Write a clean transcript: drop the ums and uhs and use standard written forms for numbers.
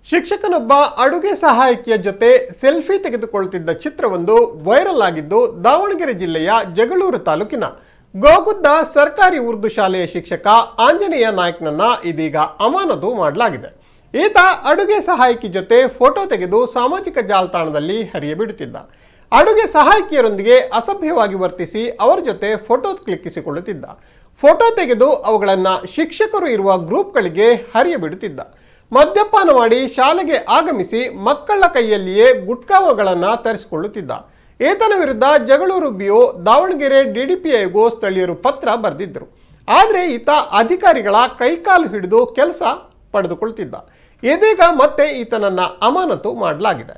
ಶಿಕ್ಷಕನೊಬ್ಬ ಅಡುಗೆ ಸಹಾಯಕಿಯ ಜೊತೆ selfie ತೆಗೆದುಕೊಳ್ಳುತ್ತಿದ್ದ ಚಿತ್ರವೊಂದು viral ಆಗಿದ್ದು ದಾವಣಗೆರೆ ಜಿಲ್ಲೆಯ ಜಗಳೂರು ತಾಲೂಕಿನ ಗೋಗುದ್ದ ಸರ್ಕಾರಿ ಉರ್ದು ಶಾಲೆಯ ಶಿಕ್ಷಕ ಆಂಜನೇಯ ನಾಯ್ಕನನ್ನ ಇದೀಗ ಅಮಾನತು ಮಾಡಲಾಗಿದೆ. ಈತ ಅಡುಗೆ ಸಹಾಯಕಿ ಜೊತೆ ಫೋಟೋ ತೆಗೆದು ಸಾಮಾಜಿಕ ಜಾಲತಾಣದಲ್ಲಿ ಹರಿಯಬಿಡುತ್ತಿದ್ದ. ಅಡುಗೆ ಸಹಾಯಕಿಯರೊಂದಿಗೆ ಅಸಭ್ಯವಾಗಿ ವರ್ತಿಸಿ ಅವರ ಜೊತೆ ಫೋಟೋ ಕ್ಲಿಕ್ಕಿಸಿಕೊಳ್ಳುತ್ತಿದ್ದ. ಫೋಟೋ ತೆಗೆದು ಅವುಗಳನ್ನು ಶಿಕ್ಷಕರು ಇರುವ ಗ್ರೂಪ್ಗಳಿಗೆ ಹರಿಯಬಿಡುತ್ತಿದ್ದ. ಮದ್ಯಪಾನ ಮಾಡಿ ಶಾಲೆಗೆ ಆಗಮಿಸಿ ಮಕ್ಕಳ ಕೈಯಲ್ಲಿಯೇ ಗುಟ್ಕಾಗಳನ್ನು ತರಿಸಿಕೊಳ್ಳುತ್ತಿದ್ದ. ಈತನ ವಿರುದ್ಧ ಜಗಳೂರು ಬಿಒ ದಾವಣಗೆರೆ ಡಿಡಿಪಿಐಗೂ ಸ್ಥಳೀಯರು ಪತ್ರ ಬರೆದಿದ್ದರು. ಆದರೆ ಈತ ಅಧಿಕಾರಿಗಳ ಕೈಕಾಲು ಹಿಡಿದು ಕೆಲಸ ಪಡೆದುಕೊಳ್ಳುತ್ತಿದ್ದ. ಇದೀಗ ಮತ್ತೆ ಈತನನ್ನ ಅಮಾನತು ಮಾಡಲಾಗಿದೆ.